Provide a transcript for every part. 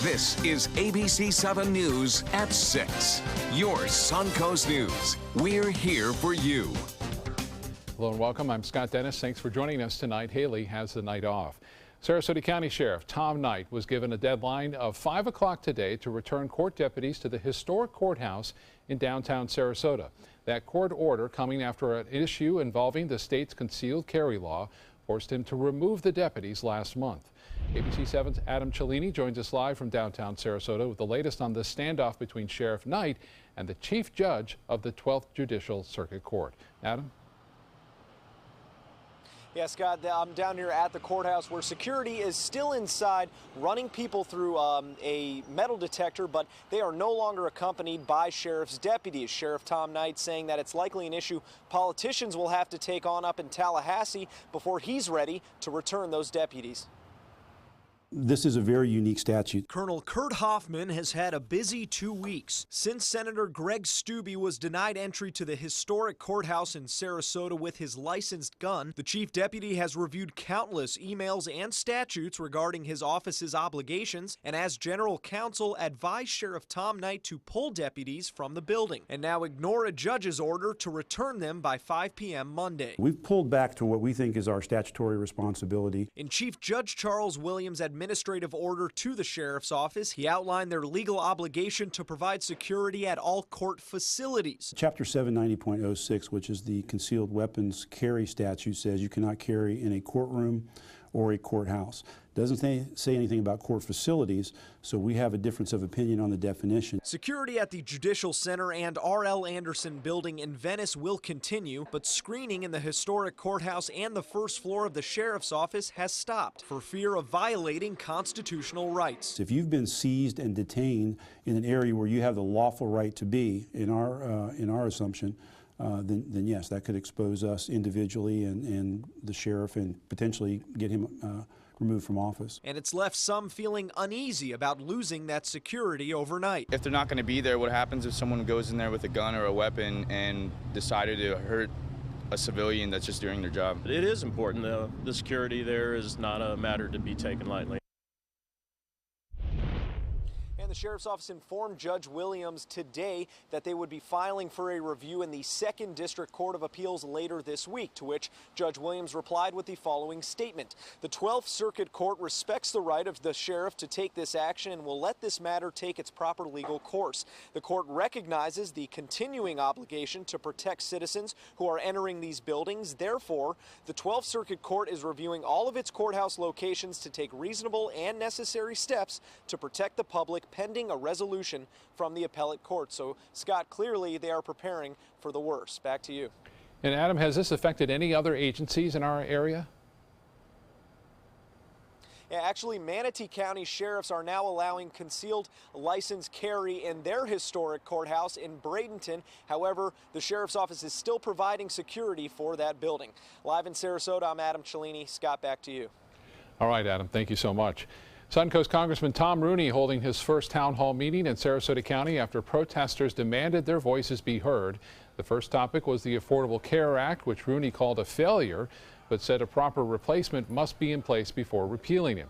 This is ABC7 News at 6. Your Suncoast News. We're here for you. Hello and welcome. I'm Scott Dennis. Thanks for joining us tonight. Haley has the night off. Sarasota County Sheriff Tom Knight was given a deadline of 5 o'clock today to return court deputies to the historic courthouse in downtown Sarasota. That court order, coming after an issue involving the state's concealed carry law, forced him to remove the deputies last month. ABC7's Adam Cellini joins us live from downtown Sarasota with the latest on the standoff between Sheriff Knight and the Chief Judge of the 12th Judicial Circuit Court. Adam? Yeah, Scott, I'm down here at the courthouse where security is still inside, running people through a metal detector, but they are no longer accompanied by sheriff's deputies. Sheriff Tom Knight saying that it's likely an issue politicians will have to take on up in Tallahassee before he's ready to return those deputies. This is a very unique statute. Colonel Kurt Hoffman has had a busy 2 weeks. Since Senator Greg Steube was denied entry to the historic courthouse in Sarasota with his licensed gun, the chief deputy has reviewed countless emails and statutes regarding his office's obligations, and as general counsel advised Sheriff Tom Knight to pull deputies from the building and now ignore a judge's order to return them by 5 p.m. Monday. We've pulled back to what we think is our statutory responsibility. In Chief Judge Charles Williams' administrative order to the sheriff's office, he outlined their legal obligation to provide security at all court facilities. Chapter 790.06, which is the concealed weapons carry statute, says you cannot carry in a courtroom or a courthouse. Doesn't say anything about court facilities, so we have a difference of opinion on the definition. Security at the Judicial Center and R.L. Anderson building in Venice will continue, but screening in the historic courthouse and the first floor of the sheriff's office has stopped for fear of violating constitutional rights. If you've been seized and detained in an area where you have the lawful right to be, in our assumption, then yes, that could expose us individually and the sheriff and potentially get him removed from office. And it's left some feeling uneasy about losing that security overnight. If they're not going to be there, what happens if someone goes in there with a gun or a weapon and decided to hurt a civilian that's just doing their job? It is important, though. The security there is not a matter to be taken lightly. And the sheriff's office informed Judge Williams today that they would be filing for a review in the 2nd District Court of Appeals later this week, to which Judge Williams replied with the following statement. The 12th Circuit Court respects the right of the sheriff to take this action and will let this matter take its proper legal course. The court recognizes the continuing obligation to protect citizens who are entering these buildings. Therefore, the 12th Circuit Court is reviewing all of its courthouse locations to take reasonable and necessary steps to protect the public pending a resolution from the appellate court. So, Scott, clearly they are preparing for the worst. Back to you. And Adam, has this affected any other agencies in our area? Yeah, actually, Manatee County sheriffs are now allowing concealed license carry in their historic courthouse in Bradenton. However, the sheriff's office is still providing security for that building. Live in Sarasota, I'm Adam Cellini. Scott, back to you. All right, Adam, thank you so much. Suncoast Congressman Tom Rooney holding his first town hall meeting in Sarasota County after protesters demanded their voices be heard. The first topic was the Affordable Care Act, which Rooney called a failure, but said a proper replacement must be in place before repealing it.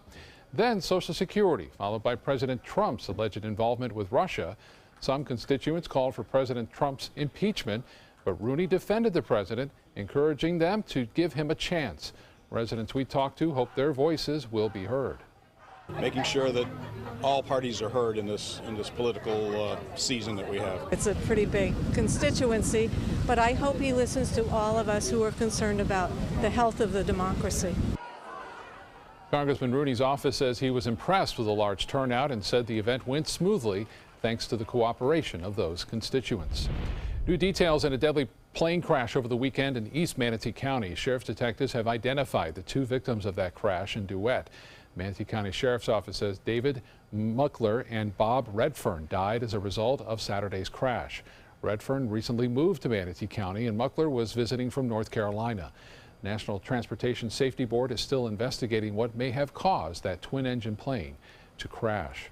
Then Social Security, followed by President Trump's alleged involvement with Russia. Some constituents called for President Trump's impeachment, but Rooney defended the president, encouraging them to give him a chance. Residents we talked to hope their voices will be heard. Making sure that all parties are heard in this political season that we have. It's a pretty big constituency, but I hope he listens to all of us who are concerned about the health of the democracy. Congressman Rooney's office says he was impressed with a large turnout and said the event went smoothly thanks to the cooperation of those constituents. New details in a deadly plane crash over the weekend in East Manatee County. Sheriff's detectives have identified the 2 victims of that crash in Duet. Manatee County Sheriff's Office says David Muckler and Bob Redfern died as a result of Saturday's crash. Redfern recently moved to Manatee County and Muckler was visiting from North Carolina. National Transportation Safety Board is still investigating what may have caused that twin-engine plane to crash.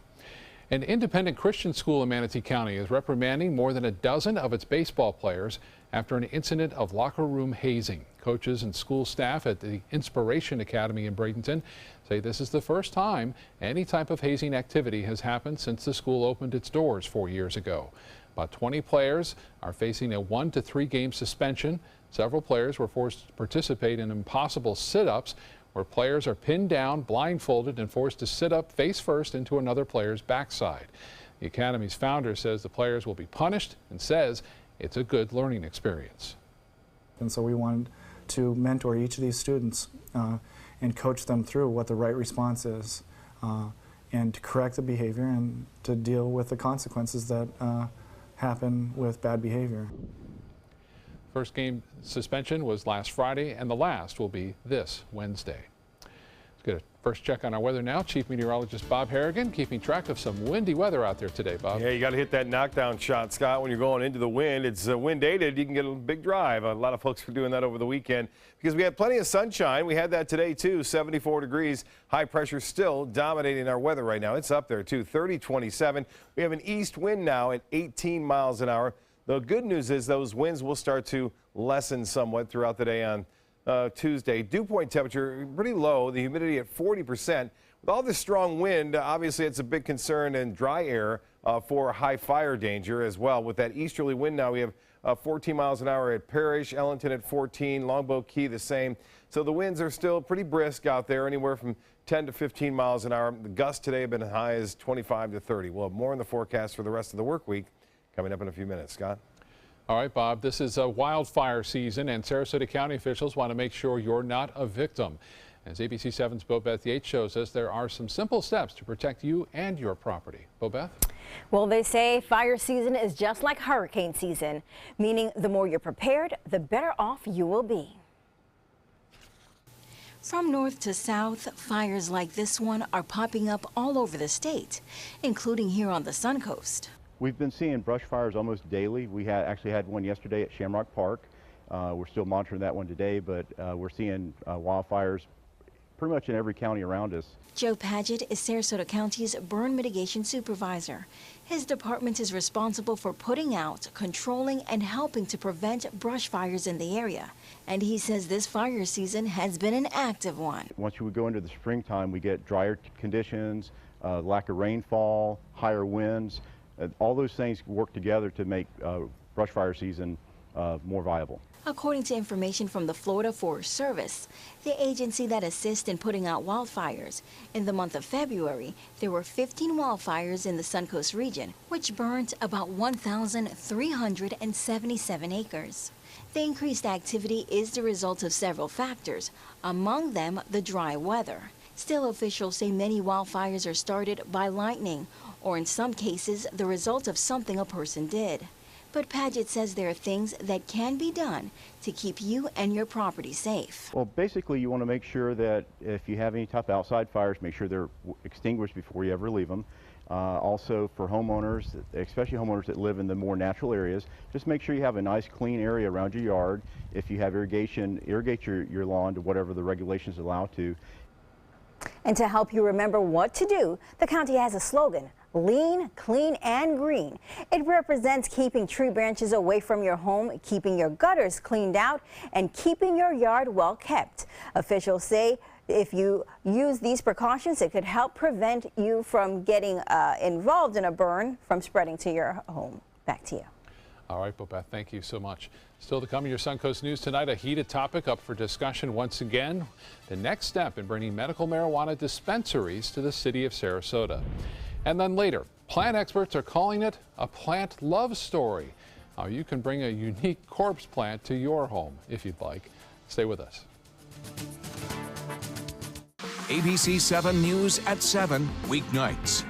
An independent Christian school in Manatee County is reprimanding more than a dozen of its baseball players after an incident of locker room hazing. Coaches and school staff at the Inspiration Academy in Bradenton say this is the first time any type of hazing activity has happened since the school opened its doors 4 years ago. About 20 players are facing a 1 to 3 game suspension. Several players were forced to participate in impossible sit-ups, where players are pinned down, blindfolded, and forced to sit up face first into another player's backside. The Academy's founder says the players will be punished and says it's a good learning experience. And so we wanted to mentor each of these students and coach them through what the right response is and to correct the behavior and to deal with the consequences that happen with bad behavior. First game suspension was last Friday, and the last will be this Wednesday. Let's get a first check on our weather now. Chief Meteorologist Bob Harrigan keeping track of some windy weather out there today, Bob. Yeah, you got to hit that knockdown shot, Scott, when you're going into the wind. It's wind aided. You can get a big drive. A lot of folks were doing that over the weekend because we had plenty of sunshine. We had that today, too, 74 degrees. High pressure still dominating our weather right now. It's up there, too, 30-27. We have an east wind now at 18 miles an hour. The good news is those winds will start to lessen somewhat throughout the day on Tuesday. Dew point temperature pretty low, the humidity at 40%. With all this strong wind, obviously it's a big concern and dry air for high fire danger as well. With that easterly wind now, we have 14 miles an hour at Parrish, Ellington at 14, Longboat Key the same. So the winds are still pretty brisk out there, anywhere from 10 to 15 miles an hour. The gusts today have been as high as 25 to 30. We'll have more in the forecast for the rest of the work week coming up in a few minutes. Scott? All right, Bob, this is a wildfire season, and Sarasota County officials want to make sure you're not a victim. As ABC7's Bobeth Yates shows us, there are some simple steps to protect you and your property. Bobeth? Well, they say fire season is just like hurricane season, meaning the more you're prepared, the better off you will be. From north to south, fires like this one are popping up all over the state, including here on the Suncoast. We've been seeing brush fires almost daily. We actually had one yesterday at Shamrock Park. We're still monitoring that one today, but we're seeing wildfires pretty much in every county around us. Joe Paget is Sarasota County's burn mitigation supervisor. His department is responsible for putting out, controlling, and helping to prevent brush fires in the area. And he says this fire season has been an active one. Once we go into the springtime, we get drier conditions, lack of rainfall, higher winds. All those things work together to make brush fire season more viable. According to information from the Florida Forest Service, the agency that assists in putting out wildfires, in the month of February, there were 15 wildfires in the Suncoast region, which burned about 1,377 acres. The increased activity is the result of several factors, among them the dry weather. Still, officials say many wildfires are started by lightning, or in some cases, the result of something a person did. But Paget says there are things that can be done to keep you and your property safe. Well, basically, you want to make sure that if you have any type of outside fires, make sure they're extinguished before you ever leave them. Also, for homeowners, especially homeowners that live in the more natural areas, just make sure you have a nice clean area around your yard. If you have irrigation, irrigate your lawn to whatever the regulations allow to. And to help you remember what to do, the county has a slogan: lean, clean, and green. It represents keeping tree branches away from your home, keeping your gutters cleaned out, and keeping your yard well kept. Officials say if you use these precautions, it could help prevent you from getting involved in a burn from spreading to your home. Back to you. All right, Bobeth, thank you so much. Still to come in your Suncoast News tonight, a heated topic up for discussion once again: the next step in bringing medical marijuana dispensaries to the city of Sarasota. And then later, plant experts are calling it a plant love story. How you can bring a unique corpse plant to your home if you'd like. Stay with us. ABC7 News at 7, weeknights.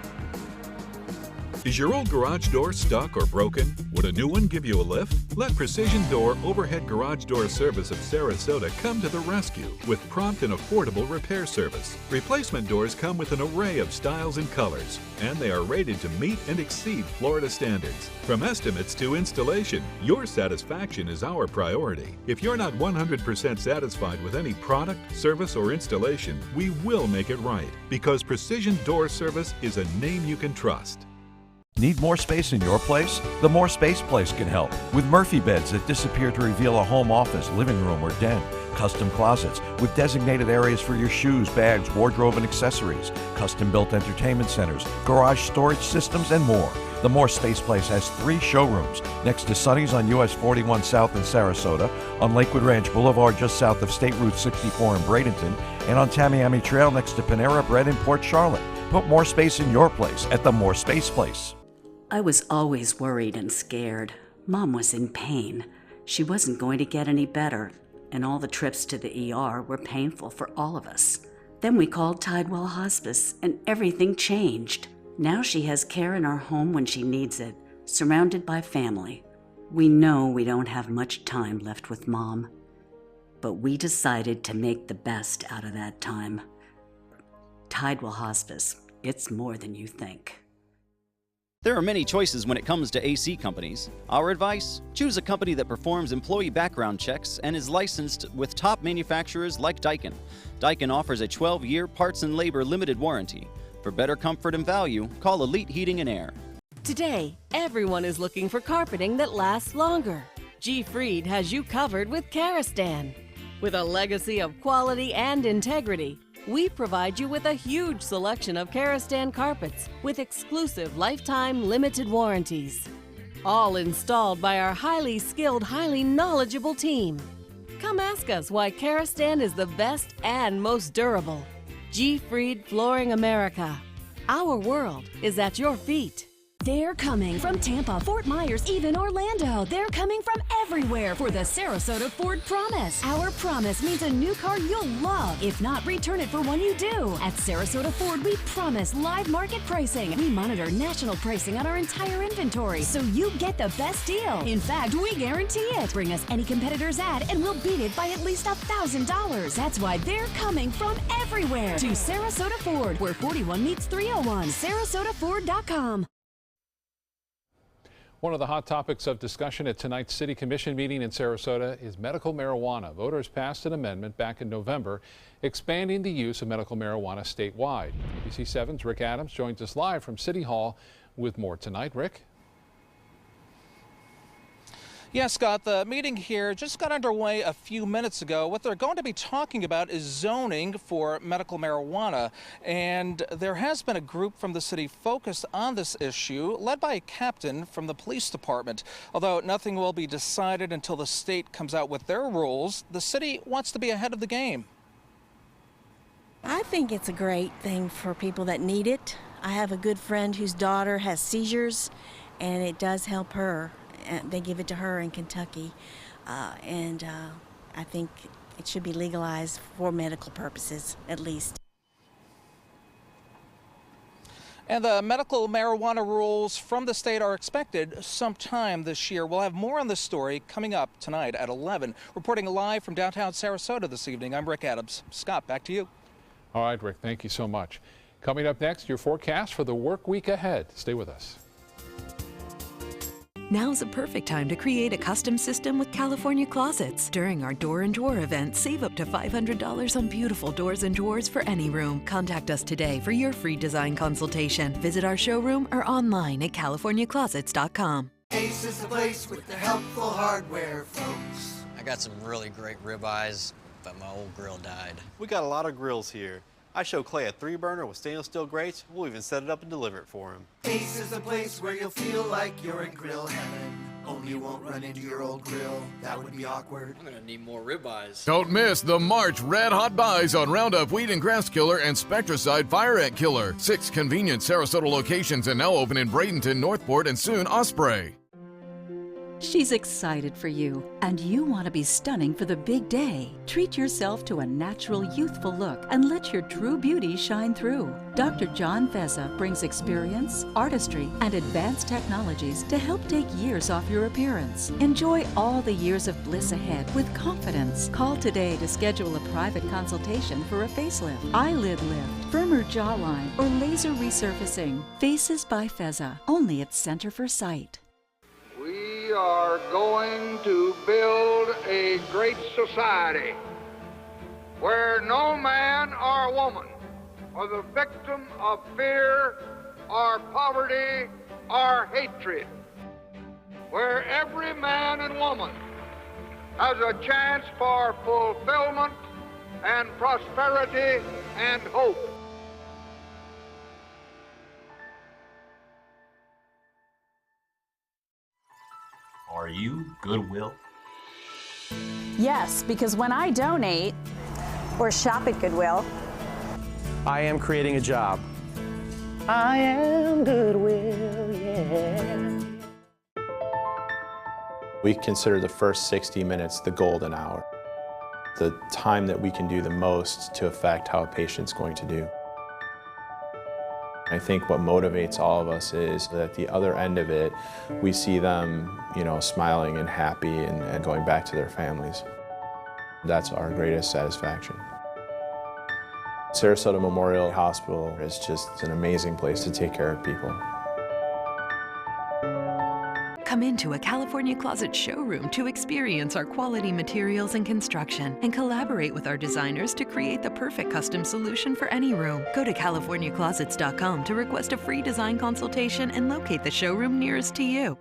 Is your old garage door stuck or broken? Would a new one give you a lift? Let Precision Door Overhead Garage Door Service of Sarasota come to the rescue with prompt and affordable repair service. Replacement doors come with an array of styles and colors, and they are rated to meet and exceed Florida standards. From estimates to installation, your satisfaction is our priority. If you're not 100% satisfied with any product, service, or installation, we will make it right, because Precision Door Service is a name you can trust. Need more space in your place? The More Space Place can help. With Murphy beds that disappear to reveal a home office, living room, or den. custom closets with designated areas for your shoes, bags, wardrobe, and accessories, custom-built entertainment centers, garage storage systems, and more. The More Space Place has 3 showrooms next to Sonny's on US 41 South in Sarasota, on Lakewood Ranch Boulevard just south of State Route 64 in Bradenton, and on Tamiami Trail next to Panera Bread in Port Charlotte. Put more space in your place at the More Space Place. I was always worried and scared. Mom was in pain. She wasn't going to get any better, and all the trips to the ER were painful for all of us. Then we called Tidewell Hospice, and everything changed. Now she has care in our home when she needs it, surrounded by family. We know we don't have much time left with Mom, but we decided to make the best out of that time. Tidewell Hospice, it's more than you think. There are many choices when it comes to AC companies. Our advice? Choose a company that performs employee background checks and is licensed with top manufacturers like Daikin. Daikin offers a 12-year parts and labor limited warranty. For better comfort and value, call Elite Heating and Air. Today, everyone is looking for carpeting that lasts longer. G. Fried has you covered with Karastan. With a legacy of quality and integrity, we provide you with a huge selection of Karastan carpets with exclusive lifetime limited warranties. All installed by our highly skilled, highly knowledgeable team. Come ask us why Karastan is the best and most durable. G. Fried Flooring America. Our world is at your feet. They're coming from Tampa, Fort Myers, even Orlando. They're coming from everywhere for the Sarasota Ford Promise. Our promise means a new car you'll love. If not, return it for one you do. At Sarasota Ford, we promise live market pricing. We monitor national pricing on our entire inventory, so you get the best deal. In fact, we guarantee it. Bring us any competitor's ad, and we'll beat it by at least $1,000. That's why they're coming from everywhere to Sarasota Ford, where 41 meets 301. SarasotaFord.com. One of the hot topics of discussion at tonight's City Commission meeting in Sarasota is medical marijuana. Voters passed an amendment back in November expanding the use of medical marijuana statewide. ABC7's Rick Adams joins us live from City Hall with more tonight. Rick? Yeah, Scott, the meeting here just got underway a few minutes ago. What they're going to be talking about is zoning for medical marijuana. And there has been a group from the city focused on this issue, led by a captain from the police department. Although nothing will be decided until the state comes out with their rules, the city wants to be ahead of the game. I think it's a great thing for people that need it. I have a good friend whose daughter has seizures, and it does help her. They give it to her in Kentucky, and I think it should be legalized for medical purposes, at least. And the medical marijuana rules from the state are expected sometime this year. We'll have more on this story coming up tonight at 11. Reporting live from downtown Sarasota this evening, I'm Rick Adams. Scott, back to you. All right, Rick, thank you so much. Coming up next, your forecast for the work week ahead. Stay with us. Now's a perfect time to create a custom system with California Closets. During our Door and Drawer event, save up to $500 on beautiful doors and drawers for any room. Contact us today for your free design consultation. Visit our showroom or online at CaliforniaClosets.com. Ace is the place with the helpful hardware, folks. I got some really great ribeyes, but my old grill died. We got a lot of grills here. I show Clay a 3-burner with stainless steel grates. We'll even set it up and deliver it for him. Ace is the place where you'll feel like you're in grill heaven. Only you won't run into your old grill. That would be awkward. I'm gonna need more ribeyes. Don't miss the March Red Hot Buys on Roundup Weed and Grass Killer and Spectracide Fire Ant Killer. 6 convenient Sarasota locations and now open in Bradenton, Northport, and soon Osprey. She's excited for you, and you want to be stunning for the big day. Treat yourself to a natural, youthful look and let your true beauty shine through. Dr. John Feza brings experience, artistry, and advanced technologies to help take years off your appearance. Enjoy all the years of bliss ahead with confidence. Call today to schedule a private consultation for a facelift, eyelid lift, firmer jawline, or laser resurfacing. Faces by Feza, only at Center for Sight. We are going to build a great society where no man or woman are the victim of fear or poverty or hatred, where every man and woman has a chance for fulfillment and prosperity and hope. Are you Goodwill? Yes, because when I donate or shop at Goodwill, I am creating a job. I am Goodwill, yeah. We consider the first 60 minutes the golden hour, the time that we can do the most to affect how a patient's going to do. I think what motivates all of us is that at the other end of it, we see them, smiling and happy and going back to their families. That's our greatest satisfaction. Sarasota Memorial Hospital is just an amazing place to take care of people. Come into a California Closet showroom to experience our quality materials and construction and collaborate with our designers to create the perfect custom solution for any room. Go to CaliforniaClosets.com to request a free design consultation and locate the showroom nearest to you.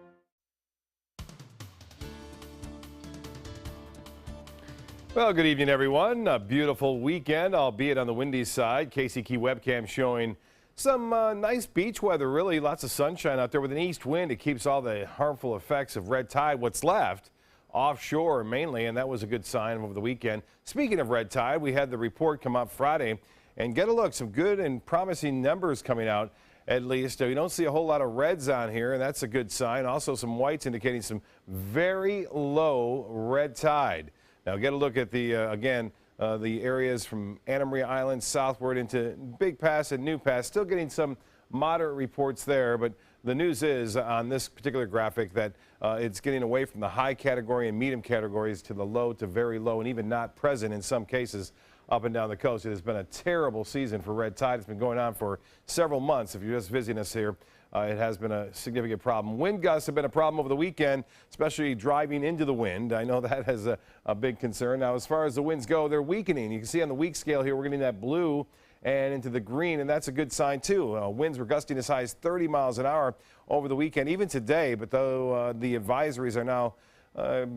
Well, good evening, everyone. A beautiful weekend, albeit on the windy side. Casey Key webcam showing some nice beach weather, really. Lots of sunshine out there with an east wind. It keeps all the harmful effects of red tide, what's left, offshore mainly, and that was a good sign over the weekend. Speaking of red tide, we had the report come out Friday, and get a look, some good and promising numbers coming out, at least. We don't see a whole lot of reds on here, and that's a good sign. Also some whites indicating some very low red tide. Now get a look at the, again, the areas from Anna Maria Island southward into Big Pass and New Pass. Still getting some moderate reports there, but the news is on this particular graphic that it's getting away from the high category and medium categories to the low to very low and even not present in some cases up and down the coast. It has been a terrible season for red tide. It's been going on for several months. If you're just visiting us here, it has been a significant problem. Wind gusts have been a problem over the weekend, especially driving into the wind. I know that has a big concern. Now, as far as the winds go, they're weakening. You can see on the weak scale here, we're getting that blue and into the green, and that's a good sign, too. Winds were gusting as high as 30 miles an hour over the weekend, even today, but though the advisories are now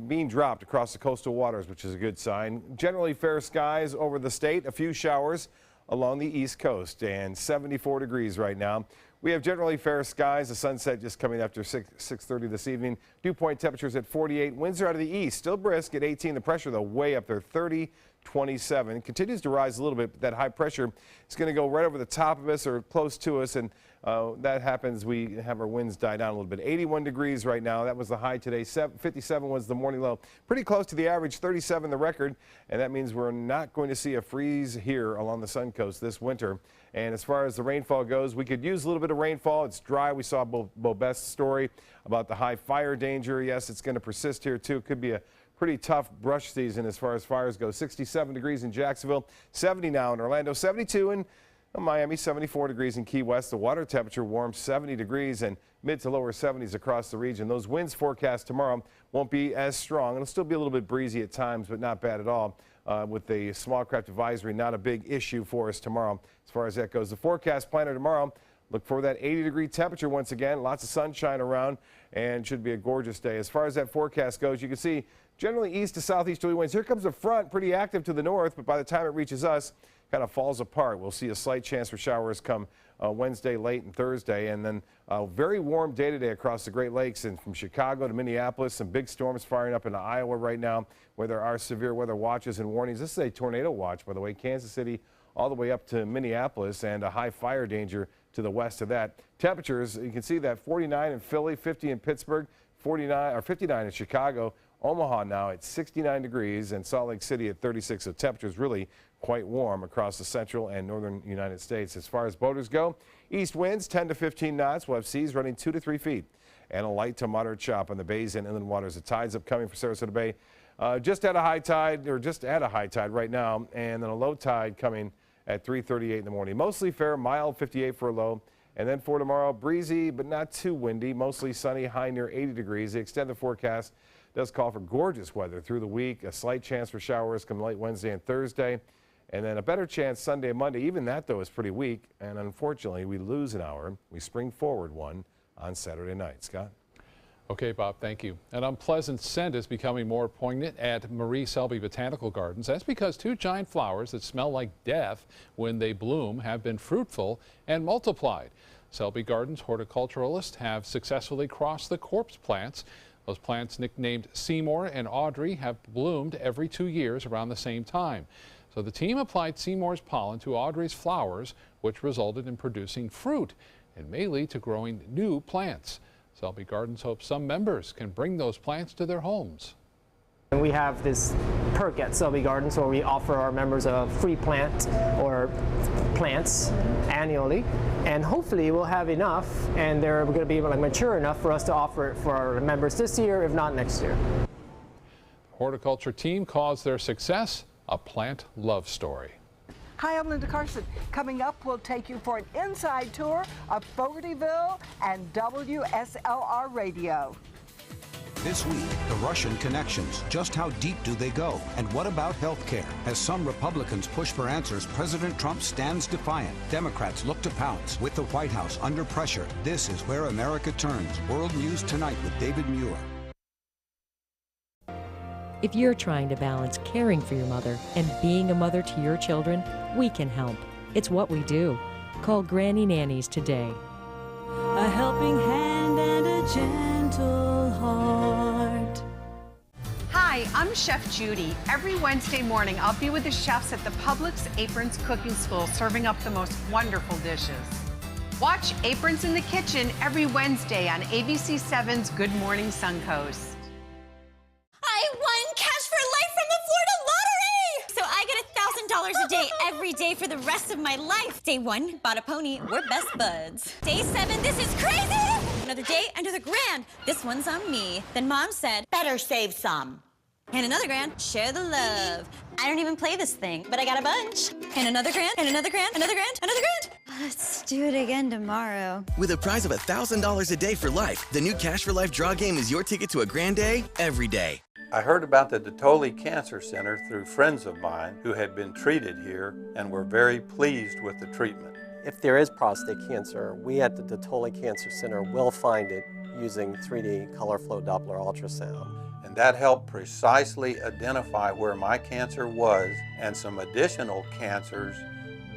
being dropped across the coastal waters, which is a good sign. Generally fair skies over the state, a few showers along the east coast, and 74 degrees right now. We have generally fair skies. The sunset just coming after 6:30 this evening. Dew point temperatures at 48. Winds are out of the east, still brisk at 18. The pressure, though, way up there, 30, 27. Continues to rise a little bit, but that high pressure is going to go right over the top of us or close to us, and that happens. We have our winds die down a little bit. 81 degrees right now. That was the high today. 57 was the morning low. Pretty close to the average, 37 the record, and that means we're not going to see a freeze here along the Sun Coast this winter. And as far as the rainfall goes, we could use a little bit of rainfall. It's dry. We saw Bo Best's story about the high fire danger. Yes, it's going to persist here, too. It could be a pretty tough brush season as far as fires go. 67 degrees in Jacksonville, 70 now in Orlando, 72 in Miami, 74 degrees in Key West. The water temperature warm, 70 degrees and mid to lower 70s across the region. Those winds forecast tomorrow won't be as strong. It'll still be a little bit breezy at times, but not bad at all. With the small craft advisory, not a big issue for us tomorrow as far as that goes. The forecast planner tomorrow, look for that 80-degree temperature once again. Lots of sunshine around and should be a gorgeous day. As far as that forecast goes, you can see generally east to southeasterly winds. Here comes a front, pretty active to the north, but by the time it reaches us, kind of falls apart. We'll see a slight chance for showers come Wednesday late and Thursday, and then a very warm day today across the Great Lakes and from Chicago to Minneapolis. Some big storms firing up into Iowa right now where there are severe weather watches and warnings. This is a tornado watch, by the way, Kansas City all the way up to Minneapolis, and a high fire danger to the west of that. Temperatures, you can see that 49 in Philly, 50 in Pittsburgh, 59 in Chicago. Omaha now at 69 degrees and Salt Lake City at 36. So temperatures really quite warm across the central and northern United States. As far as boaters go, east winds 10 to 15 knots. We'll have seas running 2 to 3 feet and a light to moderate chop on the bays and inland waters. The tide's upcoming for Sarasota Bay. Just at a high tide right now, and then a low tide coming at 3:38 in the morning. Mostly fair, mild 58 for a low. And then for tomorrow, breezy but not too windy, mostly sunny, high near 80 degrees. The extended forecast does call for gorgeous weather through the week. A slight chance for showers come late Wednesday and Thursday, and then a better chance Sunday and Monday. Even that, though, is pretty weak, and unfortunately, we lose an hour. We spring forward one on Saturday night. Scott? Okay, Bob, thank you. An unpleasant scent is becoming more poignant at Marie Selby Botanical Gardens. That's because two giant flowers that smell like death when they bloom have been fruitful and multiplied. Selby Gardens horticulturalists have successfully crossed the corpse plants. Those plants, nicknamed Seymour and Audrey, have bloomed every 2 years around the same time. So the team applied Seymour's pollen to Audrey's flowers, which resulted in producing fruit and may lead to growing new plants. Selby Gardens hopes some members can bring those plants to their homes. And we have this perk at Selby Gardens where we offer our members a free plant or plants annually, and hopefully we'll have enough and they're going to be mature enough for us to offer it for our members this year, if not next year. The horticulture team calls their success a plant love story. Hi, I'm Linda Carson. Coming up, we'll take you for an inside tour of Fogartyville and WSLR Radio. This week, the Russian connections. Just how deep do they go? And what about health care? As some Republicans push for answers, President Trump stands defiant. Democrats look to pounce. With the White House under pressure, this is where America turns. World News Tonight with David Muir. If you're trying to balance caring for your mother and being a mother to your children, we can help. It's what we do. Call Granny Nannies today. A helping hand and a gentle heart. Hi, I'm Chef Judy. Every Wednesday morning, I'll be with the chefs at the Publix Aprons Cooking School serving up the most wonderful dishes. Watch Aprons in the Kitchen every Wednesday on ABC7's Good Morning Suncoast. I won cash for life from the Florida lottery! So I get $1,000 a day every day for the rest of my life. Day 1, bought a pony, we're best buds. Day 7, this is crazy! Another day, another grand. This one's on me. Then Mom said, better save some. And another grand, share the love. I don't even play this thing, but I got a bunch. And another grand, and another grand, another grand, another grand. Let's do it again tomorrow. With a prize of $1,000 a day for life, the new Cash for Life draw game is your ticket to a grand day every day. I heard about the Dotoli Cancer Center through friends of mine who had been treated here and were very pleased with the treatment. If there is prostate cancer, we at the Dotoli Cancer Center will find it using 3D color flow Doppler ultrasound. And that helped precisely identify where my cancer was and some additional cancers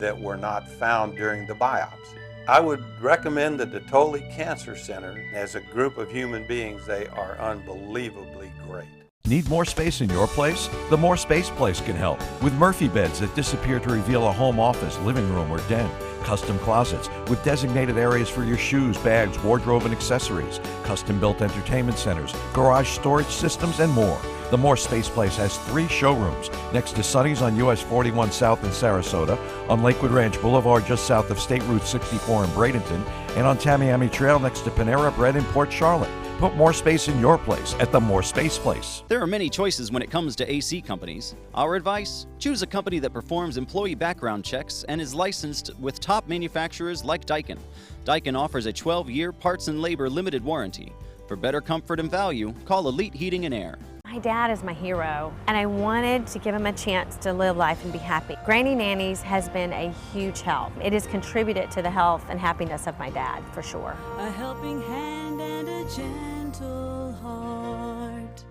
that were not found during the biopsy. I would recommend the Dotoli Cancer Center. As a group of human beings, they are unbelievably great. Need more space in your place? The More Space Place can help with Murphy beds that disappear to reveal a home office, living room, or den. Custom closets with designated areas for your shoes, bags, wardrobe, and accessories. Custom-built entertainment centers, garage storage systems, and more. The More Space Place has 3 showrooms next to Sonny's on US 41 South in Sarasota, on Lakewood Ranch Boulevard just south of State Route 64 in Bradenton, and on Tamiami Trail next to Panera Bread in Port Charlotte. Put more space in your place at the More Space Place. There are many choices when it comes to AC companies. Our advice? Choose a company that performs employee background checks and is licensed with top manufacturers like Daikin. Daikin offers a 12-year parts and labor limited warranty. For better comfort and value, call Elite Heating and Air. My dad is my hero, and I wanted to give him a chance to live life and be happy. Granny Nannies has been a huge help. It has contributed to the health and happiness of my dad, for sure. A helping hand and a gentle heart.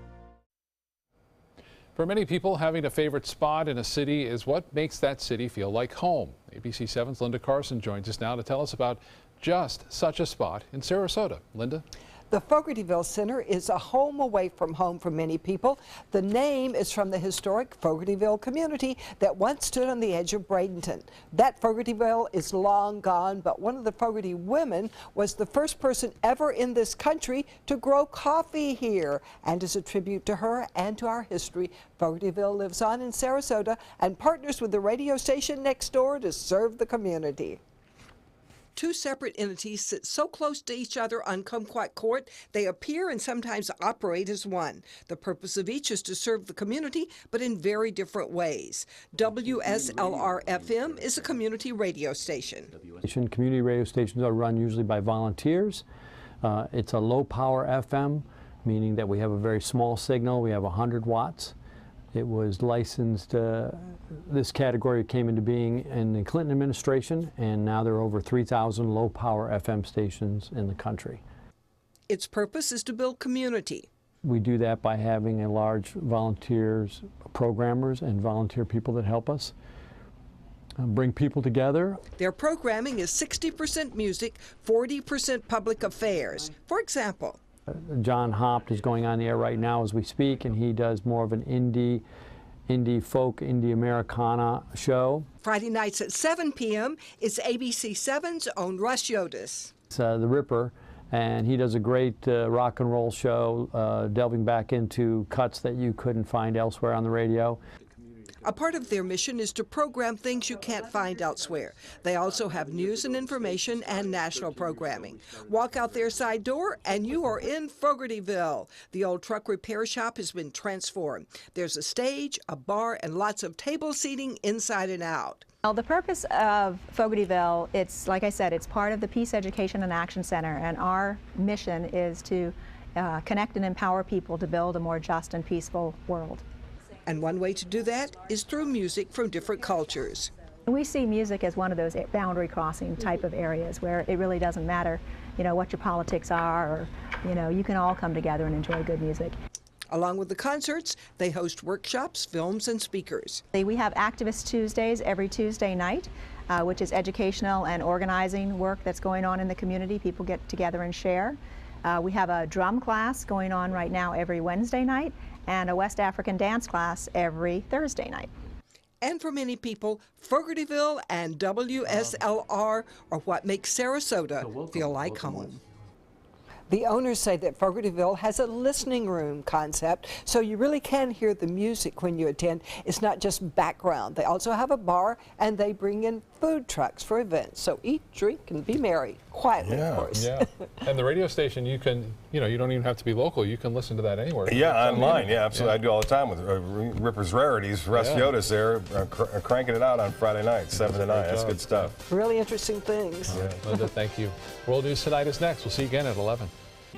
For many people, having a favorite spot in a city is what makes that city feel like home. ABC7's Linda Carson joins us now to tell us about just such a spot in Sarasota. Linda? The Fogartyville Center is a home away from home for many people. The name is from the historic Fogartyville community that once stood on the edge of Bradenton. That Fogartyville is long gone, but one of the Fogarty women was the first person ever in this country to grow coffee here. And as a tribute to her and to our history, Fogartyville lives on in Sarasota and partners with the radio station next door to serve the community. Two separate entities sit so close to each other on Kumquat Court, they appear and sometimes operate as one. The purpose of each is to serve the community, but in very different ways. WSLR-FM is a community radio station. Community radio stations are run usually by volunteers. It's a low-power FM, meaning that we have a very small signal. We have 100 watts. It was licensed, this category came into being in the Clinton administration, and now there are over 3,000 low-power FM stations in the country. Its purpose is to build community. We do that by having a large volunteers, programmers, and volunteer people that help us bring people together. Their programming is 60% music, 40% public affairs. For example, John Hopt is going on the air right now as we speak, and he does more of an indie folk, indie Americana show. Friday nights at 7 p.m. is ABC7's own Russ Yotis. It's The Ripper, and he does a great rock and roll show, delving back into cuts that you couldn't find elsewhere on the radio. A part of their mission is to program things you can't find elsewhere. They also have news and information and national programming. Walk out their side door and you are in Fogartyville. The old truck repair shop has been transformed. There's a stage, a bar, and lots of table seating inside and out. Well, the purpose of Fogartyville, it's like I said, it's part of the Peace Education and Action Center, and our mission is to connect and empower people to build a more just and peaceful world. And one way to do that is through music from different cultures. We see music as one of those boundary crossing type of areas where it really doesn't matter, what your politics are, or, you can all come together and enjoy good music. Along with the concerts, they host workshops, films, and speakers. We have Activist Tuesdays every Tuesday night, which is educational and organizing work that's going on in the community. People get together and share. We have a drum class going on right now every Wednesday night, and a West African dance class every Thursday night. And for many people, Fogartyville and WSLR are what makes Sarasota feel like home. The owners say that Fogartyville has a listening room concept, so you really can hear the music when you attend. It's not just background. They also have a bar, and they bring in food trucks for events. So eat, drink, and be merry. Quietly, of course. Yeah. And the radio station, you can, you don't even have to be local. You can listen to that anywhere. Yeah, online. Yeah, absolutely. Yeah. I do all the time with Ripper's Rarities. Russ Yotis there, cranking it out on Friday night, 7 to 9. That's good stuff. Really interesting things. Yeah. Linda, thank you. World News Tonight is next. We'll see you again at 11.